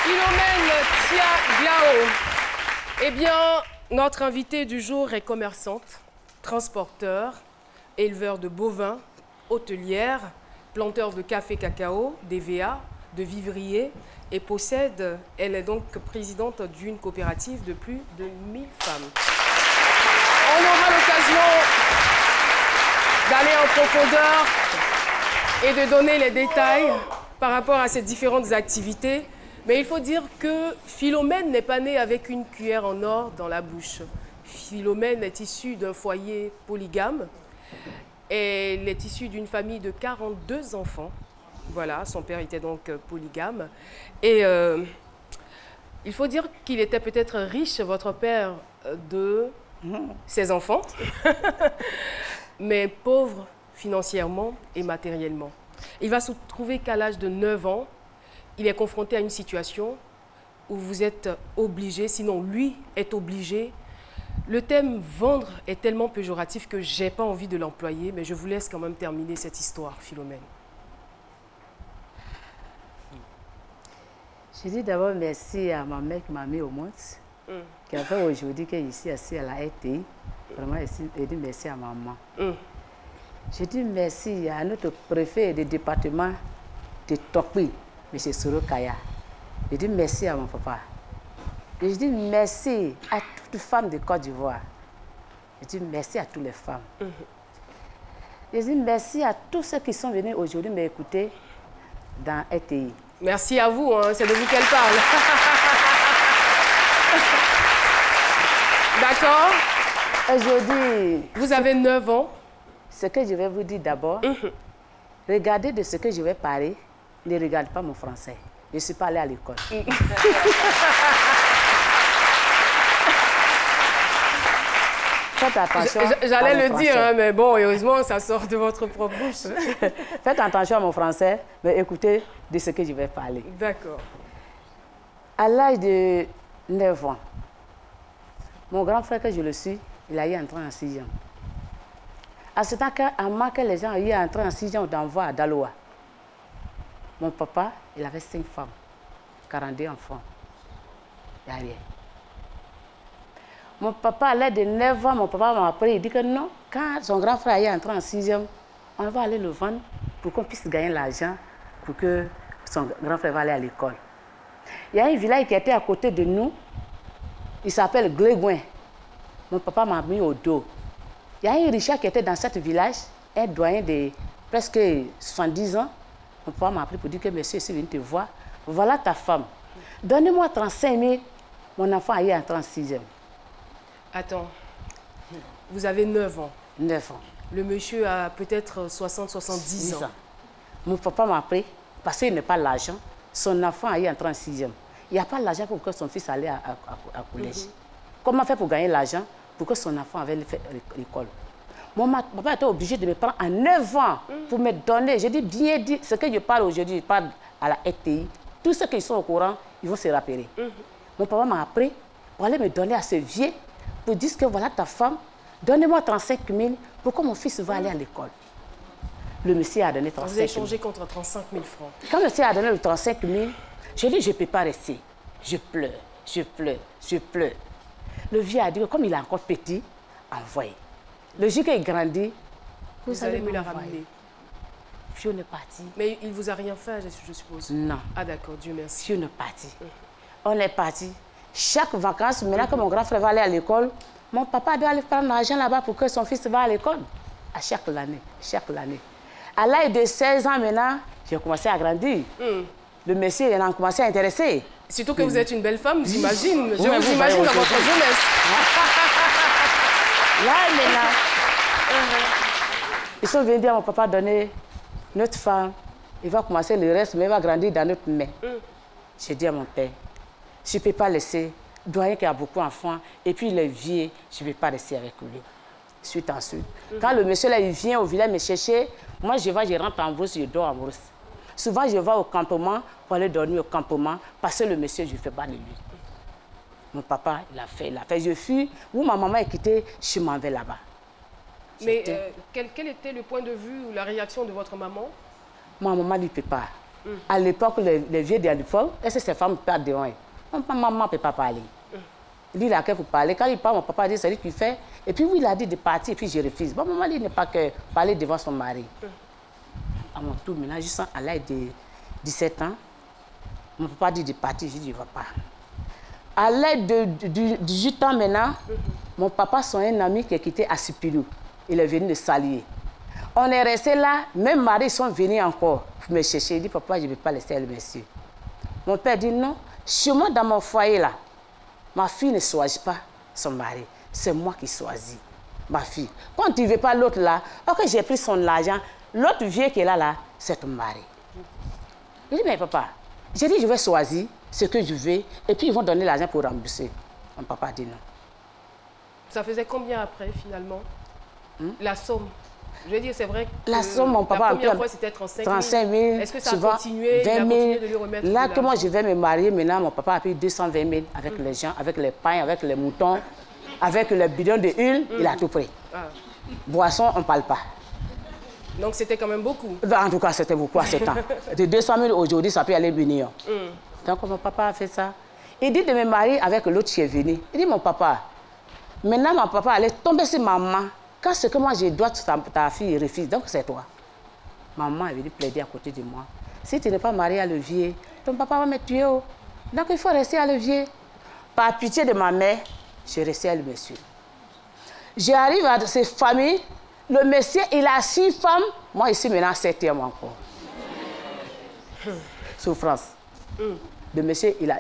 Philomène Tia Diao. Eh bien, notre invitée du jour est commerçante, transporteur, éleveur de bovins, hôtelière, planteur de café cacao, d'EVA, de vivrier et possède, elle est donc présidente d'une coopérative de plus de 1000 femmes. On aura l'occasion d'aller en profondeur et de donner les détails par rapport à ces différentes activités. Mais il faut dire que Philomène n'est pas née avec une cuillère en or dans la bouche. Philomène est issue d'un foyer polygame. Elle est issue d'une famille de 42 enfants. Voilà, son père était donc polygame. Et il faut dire qu'il était peut-être riche, votre père, de ses enfants, mais pauvre financièrement et matériellement. Il va se trouver qu'à l'âge de 9 ans, il est confronté à une situation où vous êtes obligé, sinon lui est obligé. Le thème « vendre » est tellement péjoratif que je n'ai pas envie de l'employer, mais je vous laisse quand même terminer cette histoire, Philomène. Je dis d'abord merci à ma mère qui m'a mis au monde, qui a fait aujourd'hui qu'elle est ici assise à la RTI. Vraiment, je dis merci à maman. Je dis merci à notre préfet du département de Tokwi, M. Soro Kaya. Je dis merci à mon papa. Et je dis merci à toutes les femmes de Côte d'Ivoire. Je dis merci à toutes les femmes. Je dis merci à tous ceux qui sont venus aujourd'hui m'écouter dans RTI. Merci à vous, hein, c'est de vous qu'elle parle. D'accord. Aujourd'hui, vous avez 9 ans. Ce que je vais vous dire d'abord, regardez de ce que je vais parler, ne regarde pas mon français. Je ne suis pas allée à l'école. Faites attention. J'allais le dire, hein, mais bon, heureusement, ça sort de votre propre bouche. Faites attention à mon français, mais écoutez de ce que je vais parler. D'accord. À l'âge de 9 ans, mon grand frère, que je le suis, il a eu entré en 6e. À ce temps, avant que les gens aient entré en 6e d'envoi à Daloa, mon papa, il avait 5 femmes, 42 enfants. Il n'y a rien. Mon papa, à l'âge de 9 ans, mon papa m'a appris, il dit que non, quand son grand frère est entré en 6e, on va aller le vendre pour qu'on puisse gagner l'argent, pour que son grand frère va aller à l'école. Il y a un village qui était à côté de nous, il s'appelle Glégoin. Mon papa m'a mis au dos. Il y a un Richard qui était dans ce village, un doyen de presque 70 ans. Mon papa m'a appelé pour dire que monsieur, je suis venu te voir. Voilà ta femme. Donnez-moi 35 000. Mon enfant est entré en 6e. Attends, vous avez 9 ans. 9 ans. Le monsieur a peut-être 60, 70 ans. Mon papa m'a appelé parce qu'il n'a pas l'argent. Son enfant est entré en 6e. Il n'y a pas l'argent pour que son fils aille à collège. Comment faire pour gagner l'argent pour que son enfant avait fait l'école? Mon papa était obligé de me prendre à 9 ans pour me donner. Je dis bien dit, ce que je parle aujourd'hui, je parle à la RTI. Tous ceux qui sont au courant, ils vont se rappeler. Mon papa m'a appris pour aller me donner à ce vieux, pour dire que voilà ta femme, donnez-moi 35 000 pour que mon fils va aller à l'école. Le monsieur a donné 35 000. Vous avez échangé contre 35 000 francs. Quand le monsieur a donné le 35 000, je dis je ne peux pas rester. Je pleure, je pleure, je pleure. Le vieux a dit que comme il est encore petit, envoyez. Le jour qu'il grandit, vous allez me la ramener. Je ne parti. Mais il ne vous a rien fait, je suppose? Non. Ah d'accord, Dieu merci. Je ne parti. On est parti. Chaque vacances, maintenant que mon grand frère va aller à l'école, mon papa doit aller prendre l'argent là-bas pour que son fils va à l'école. À chaque année, chaque année. À l'âge de 16 ans maintenant, j'ai commencé à grandir. Le monsieur, il a commencé à intéresser. Surtout que vous êtes une belle femme, j'imagine. Je vous imagine dans votre jeunesse. Là, maintenant, ils sont venus dire à mon papa donner notre femme. Il va commencer le reste, mais il va grandir dans notre main. J'ai dit à mon père, je ne peux pas laisser, doyen qui a beaucoup d'enfants, et puis il est vieux, je ne peux pas rester avec lui. Suite en suite. Quand le monsieur là, il vient au village me chercher, moi je vais, je rentre en brousse, je dors en brousse. Souvent je vais au campement pour aller dormir au campement, parce que le monsieur, je ne fais pas de lui. Mon papa, il a fait. Je fuis, où ma maman est quittée, je m'en vais là-bas. Mais quel était le point de vue ou la réaction de votre maman? Ma maman ne peut pas. À l'époque, les vieux de l'époque, est-ce que ces femmes parlent devant eux? Maman ne peut pas parler. Il a qu'à pour parler. Quand il parle, mon papa dit, c'est lui qui fait. Et puis, oui, il a dit de partir, et puis je refuse. Bon, maman, il n'est pas que parler devant son mari. À mon tour, maintenant, je sens à l'âge de 17 ans, mon papa dit de partir, je dis, je ne vais pas. À l'âge de 18 ans maintenant, mon papa, son un ami qui est quitté à Sipilou. Il est venu de Salier. On est resté là, même mari sont venus encore pour me chercher. Il dit, papa, je ne vais pas laisser le monsieur. Mon père dit, non, chez moi, dans mon foyer là, ma fille ne choisit pas son mari. C'est moi qui choisis ma fille. Quand tu ne veux pas l'autre là, ok, j'ai pris son argent, l'autre vieux qui est là, c'est ton mari. Il dit, mais papa, j'ai dit, je vais choisir ce que je veux, et puis ils vont donner l'argent pour rembourser. Mon papa dit non. Ça faisait combien après, finalement? La somme? Je veux dire, c'est vrai que la somme, mon papa, la première fois, c'était 35 000. Est-ce que ça a continué? 20 000. Il a continué de lui remettre là, que moi, je vais me marier, maintenant, mon papa a pris 220 000 avec les gens, avec les pains, avec les moutons, avec le bidon de huile, il a tout pris. Boisson, on ne parle pas. Donc, c'était quand même beaucoup. En tout cas, c'était beaucoup à ce temps. De 200 000 aujourd'hui, ça peut aller venir. Donc, mon papa a fait ça. Il dit de me marier avec l'autre qui est venu. Il dit, mon papa, maintenant, mon papa allait tomber sur maman. Quand ce que moi, je dois, ta fille refuse. Donc, c'est toi. Maman est venue plaider à côté de moi. Si tu n'es pas marié à Levier, ton papa va me tuer. Oh. Donc, il faut rester à Levier. Par pitié de ma mère, je restais à le monsieur. J'arrive à ces familles. Le monsieur, il a 6 femmes. Moi, ici, maintenant, 7e encore. Souffrance. Le monsieur, il a...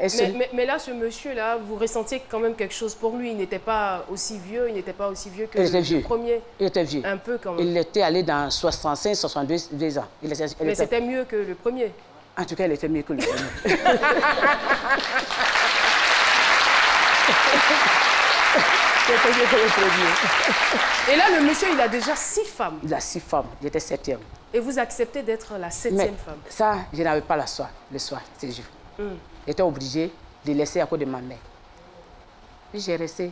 Mais là, ce monsieur-là, vous ressentiez quand même quelque chose pour lui. Il n'était pas aussi vieux, il n'était pas aussi vieux que le premier. Il était vieux. Un peu quand même. Il était allé dans 65, 62 ans. Mais c'était mieux que le premier. En tout cas, il était mieux que le premier. C'était mieux que le premier. Et là, le monsieur, il a déjà 6 femmes. Il a 6 femmes. Il était 7e. Et vous acceptez d'être la 7e femme? Ça, je n'avais pas le soir, c'est juste. J'étais obligée de laisser à cause de ma mère. Puis j'ai resté.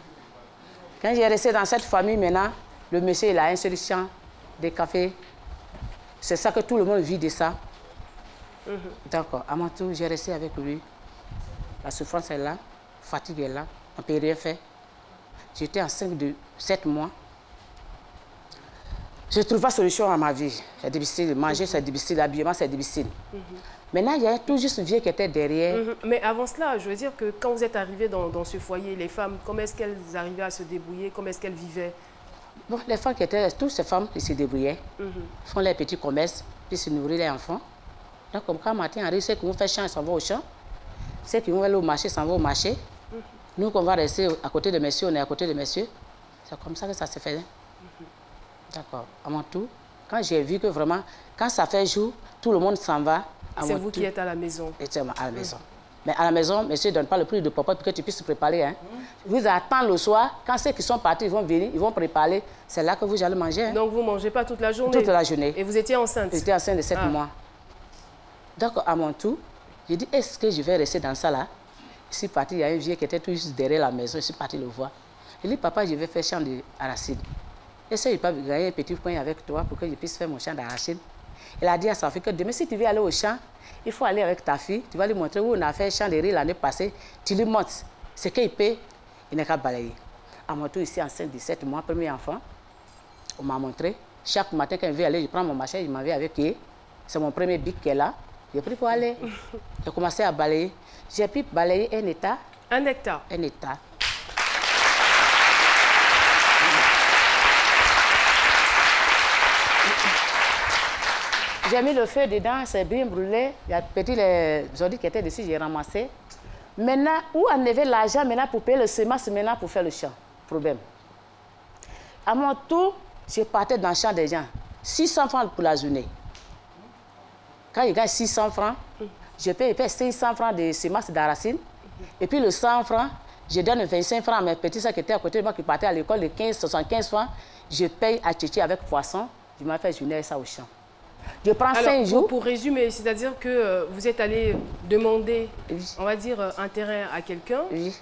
Quand j'ai resté dans cette famille maintenant, le monsieur, il a un seul champ de café. C'est ça que tout le monde vit de ça. D'accord. À mon tour, j'ai resté avec lui. La souffrance est là, la fatigue est là, on ne peut rien faire. J'étais enceinte de 7 mois. Je ne trouve pas de solution à ma vie. C'est difficile. Manger, c'est difficile. L'habillement, c'est difficile. Maintenant, il y a tout juste un vieux qui était derrière. Mais avant cela, je veux dire que quand vous êtes arrivé dans ce foyer, les femmes, comment est-ce qu'elles arrivaient à se débrouiller? Comment est-ce qu'elles vivaient? Bon, les femmes qui étaient, toutes ces femmes, ils se débrouillaient. Font les petits commerces, puis se nourrir les enfants. Donc, comme quand matin arrive, ceux qui vont faire champ, ils s'en vont au champ. Ceux qui vont aller au marché, s'en vont au marché. Nous, qu'on va rester à côté de messieurs, on est à côté de messieurs. C'est comme ça que ça se faisait. D'accord. À mon tour, quand j'ai vu que vraiment, quand ça fait jour, tout le monde s'en va. C'est vous qui êtes à la maison. Exactement, à la maison. Mais à la maison, monsieur ne donne pas le prix de papa pour que tu puisses te préparer. Hein. Vous attendez le soir, quand ceux qui sont partis ils vont venir, ils vont préparer. C'est là que vous allez manger. Hein. Donc vous ne mangez pas toute la journée? Toute la journée. Et vous étiez enceinte? J'étais enceinte de 7 mois. Donc à mon tour, j'ai dit, est-ce que je vais rester dans ça là? Je suis parti, il y a un vieux qui était tout juste derrière la maison, je suis parti le voir. Il dit, papa, je vais faire champ d'arachide. Est-ce que je peux gagner un petit coin avec toi pour que je puisse faire mon champ d'arachide? Il a dit à sa fille que demain, si tu veux aller au champ, il faut aller avec ta fille. Tu vas lui montrer où on a fait un champ de riz l'année passée. Tu lui montres ce qu'il paie, il n'est qu'à balayer. À mon tour, ici, enceinte de 7 mois, premier enfant, on m'a montré. Chaque matin, quand je vais aller, je prends mon machin, je m'en vais avec lui. C'est mon premier bic qui est là. J'ai pris pour aller. J'ai commencé à balayer. J'ai pu balayer un hectare. Un hectare? Un hectare. J'ai mis le feu dedans, c'est bien brûlé. Il y a petit les ordures qui étaient dessus, j'ai ramassé. Maintenant, où enlever l'argent maintenant pour payer le semence maintenant pour faire le champ? Problème. À mon tour, je partais dans le champ des gens. 600 francs pour la journée. Quand je gagne 600 francs, je paye 500 francs de semences d'arachide. Et puis le 100 francs, je donne 25 francs à mes petits soeurs qui étaient à côté de moi, qui partaient à l'école, les 75 francs. Je paye à Tchétché avec poisson. Je m'en fais journée ça au champ. Je prends 5 jours. Pour résumer, c'est-à-dire que vous êtes allé demander, on va dire, un terrain à quelqu'un. Oui.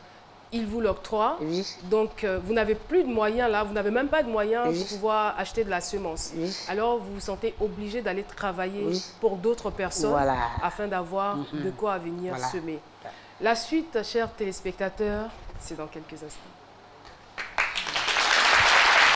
il vous l'octroie. Oui. Donc, vous n'avez plus de moyens là, vous n'avez même pas de moyens Oui. pour pouvoir acheter de la semence. Oui. Alors, vous vous sentez obligé d'aller travailler pour d'autres personnes afin d'avoir de quoi venir semer. La suite, chers téléspectateurs, c'est dans quelques instants.